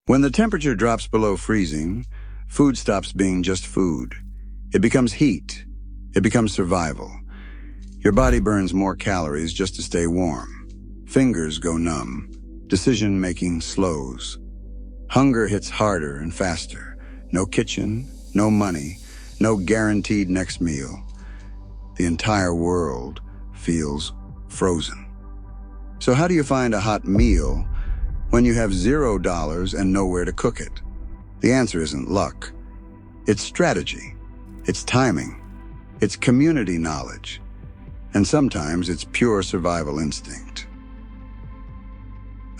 When the temperature drops below freezing, food stops being just food. It becomes heat. It becomes survival. Your body burns more calories just to stay warm. Fingers go numb. Decision-making slows. Hunger hits harder and faster. No kitchen, no money, no guaranteed next meal. The entire world feels frozen. So how do you find a hot meal when you have $0 and nowhere to cook it? The answer isn't luck. It's strategy. It's timing. It's community knowledge. And sometimes it's pure survival instinct.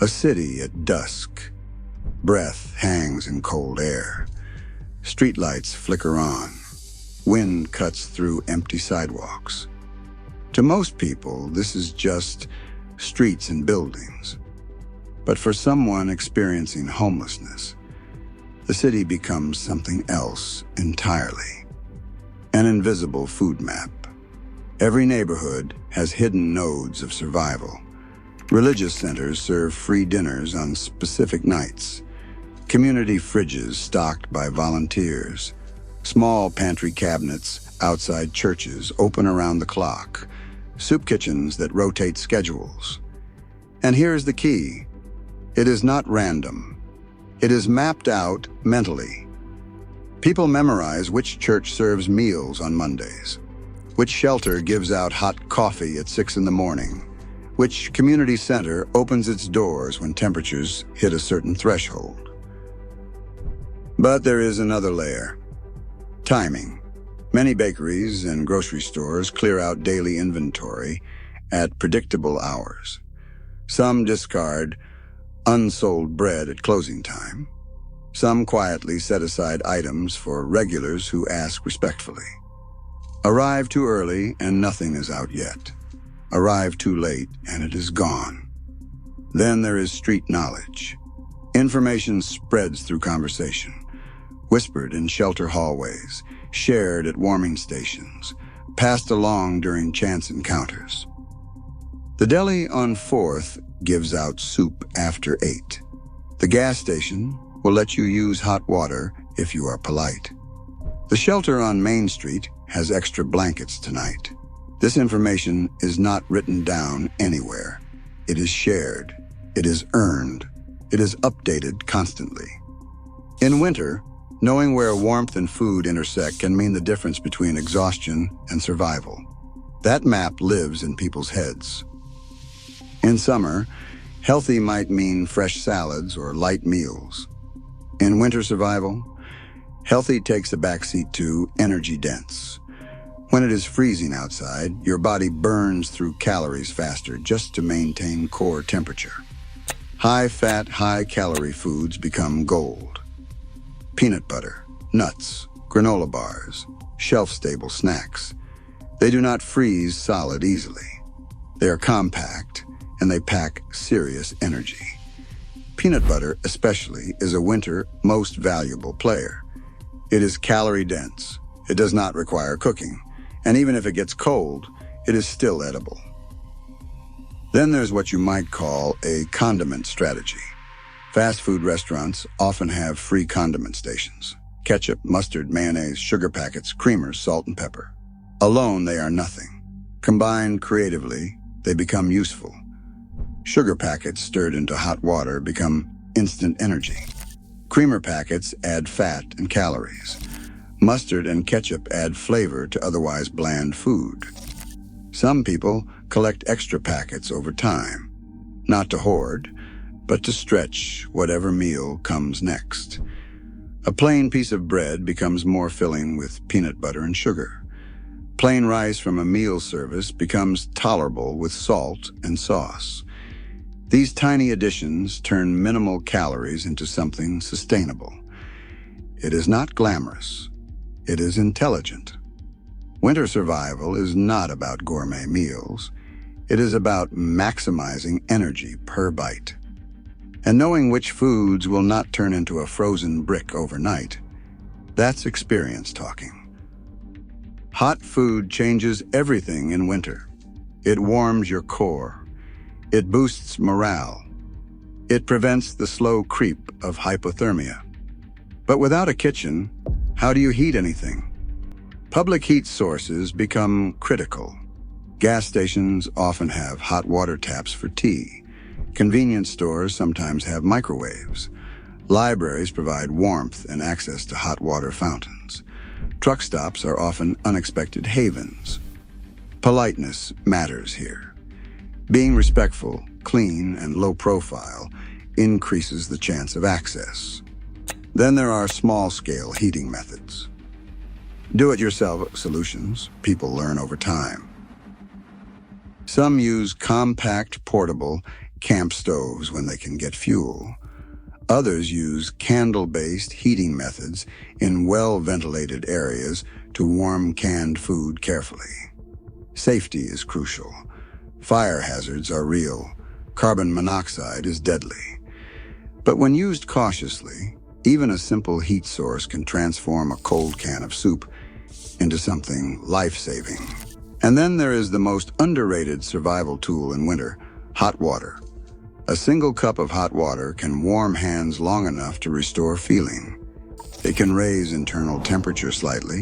A city at dusk. Breath hangs in cold air. Streetlights flicker on. Wind cuts through empty sidewalks. To most people, this is just streets and buildings. But for someone experiencing homelessness, the city becomes something else entirely. An invisible food map. Every neighborhood has hidden nodes of survival. Religious centers serve free dinners on specific nights. Community fridges stocked by volunteers. Small pantry cabinets outside churches open around the clock. Soup kitchens that rotate schedules. And here's the key. It is not random. It is mapped out mentally. People memorize which church serves meals on Mondays, which shelter gives out hot coffee at 6 in the morning, which community center opens its doors when temperatures hit a certain threshold. But there is another layer. Timing. Many bakeries and grocery stores clear out daily inventory at predictable hours. Some discard unsold bread at closing time. Some quietly set aside items for regulars who ask respectfully. Arrive too early and nothing is out yet. Arrive too late and it is gone. Then there is street knowledge. Information spreads through conversation, whispered in shelter hallways, shared at warming stations, passed along during chance encounters. The deli on 4th gives out soup after 8. The gas station will let you use hot water if you are polite. The shelter on Main Street has extra blankets tonight. This information is not written down anywhere. It is shared. It is earned. It is updated constantly. In winter, knowing where warmth and food intersect can mean the difference between exhaustion and survival. That map lives in people's heads. In summer, healthy might mean fresh salads or light meals. In winter survival, healthy takes a backseat to energy dense. When it is freezing outside, your body burns through calories faster just to maintain core temperature. High-fat, high-calorie foods become gold. Peanut butter, nuts, granola bars, shelf-stable snacks. They do not freeze solid easily. They are compact, and they pack serious energy. Peanut butter, especially, is a winter most valuable player. It is calorie-dense. It does not require cooking. And even if it gets cold, it is still edible. Then there's what you might call a condiment strategy. Fast food restaurants often have free condiment stations. Ketchup, mustard, mayonnaise, sugar packets, creamers, salt, and pepper. Alone, they are nothing. Combined creatively, they become useful. Sugar packets stirred into hot water become instant energy. Creamer packets add fat and calories. Mustard and ketchup add flavor to otherwise bland food. Some people collect extra packets over time, not to hoard, but to stretch whatever meal comes next. A plain piece of bread becomes more filling with peanut butter and sugar. Plain rice from a meal service becomes tolerable with salt and sauce. These tiny additions turn minimal calories into something sustainable. It is not glamorous. It is intelligent. Winter survival is not about gourmet meals. It is about maximizing energy per bite. And knowing which foods will not turn into a frozen brick overnight, that's experience talking. Hot food changes everything in winter. It warms your core. It boosts morale. It prevents the slow creep of hypothermia. But without a kitchen, how do you heat anything? Public heat sources become critical. Gas stations often have hot water taps for tea. Convenience stores sometimes have microwaves. Libraries provide warmth and access to hot water fountains. Truck stops are often unexpected havens. Politeness matters here. Being respectful, clean, and low profile increases the chance of access. Then there are small-scale heating methods. Do-it-yourself solutions people learn over time. Some use compact, portable camp stoves when they can get fuel. Others use candle-based heating methods in well-ventilated areas to warm canned food carefully. Safety is crucial. Fire hazards are real. Carbon monoxide is deadly. But when used cautiously, even a simple heat source can transform a cold can of soup into something life-saving. And then there is the most underrated survival tool in winter, hot water. A single cup of hot water can warm hands long enough to restore feeling. It can raise internal temperature slightly,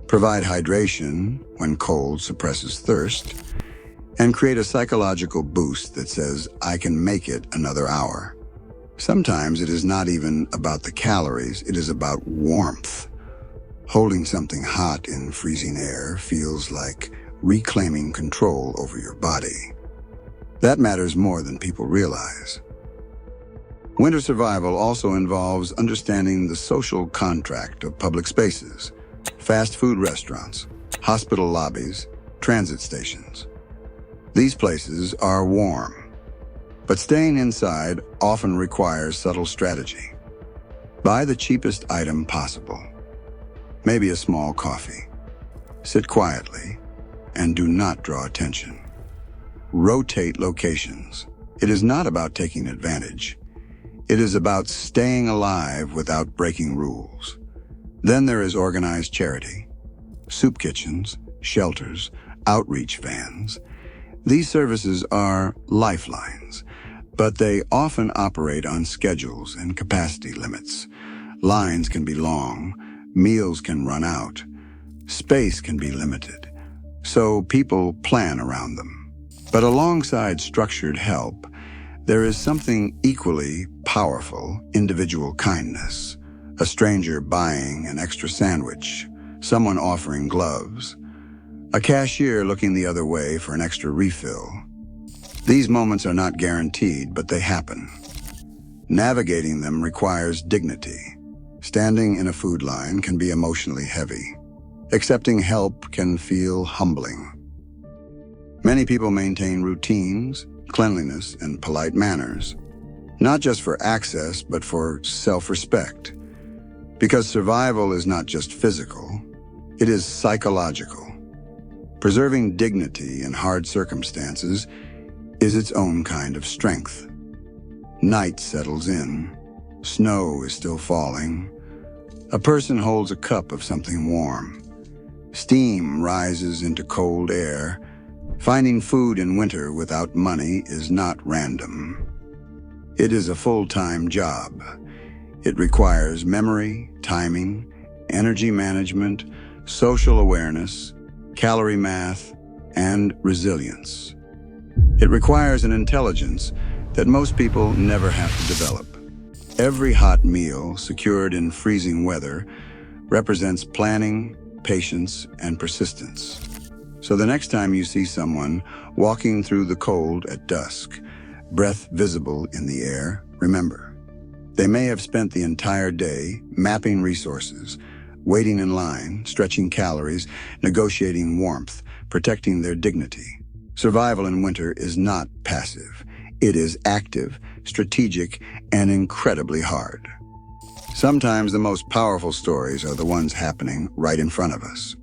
provide hydration when cold suppresses thirst, and create a psychological boost that says, I can make it another hour. Sometimes it is not even about the calories, it is about warmth. Holding something hot in freezing air feels like reclaiming control over your body. That matters more than people realize. Winter survival also involves understanding the social contract of public spaces, fast food restaurants, hospital lobbies, transit stations. These places are warm, but staying inside often requires subtle strategy. Buy the cheapest item possible, maybe a small coffee. Sit quietly and do not draw attention. Rotate locations. It is not about taking advantage. It is about staying alive without breaking rules. Then there is organized charity, soup kitchens, shelters, outreach vans. These services are lifelines, but they often operate on schedules and capacity limits. Lines can be long, meals can run out, space can be limited, so people plan around them. But alongside structured help, there is something equally powerful, individual kindness. A stranger buying an extra sandwich, someone offering gloves, a cashier looking the other way for an extra refill. These moments are not guaranteed, but they happen. Navigating them requires dignity. Standing in a food line can be emotionally heavy. Accepting help can feel humbling. Many people maintain routines, cleanliness, and polite manners, not just for access, but for self-respect. Because survival is not just physical, it is psychological. Preserving dignity in hard circumstances is its own kind of strength. Night settles in. Snow is still falling. A person holds a cup of something warm. Steam rises into cold air. Finding food in winter without money is not random. It is a full-time job. It requires memory, timing, energy management, social awareness, calorie math, and resilience. It requires an intelligence that most people never have to develop. Every hot meal secured in freezing weather represents planning, patience, and persistence. So the next time you see someone walking through the cold at dusk, breath visible in the air, remember, they may have spent the entire day mapping resources, waiting in line, stretching calories, negotiating warmth, protecting their dignity. Survival in winter is not passive. It is active, strategic, and incredibly hard. Sometimes the most powerful stories are the ones happening right in front of us.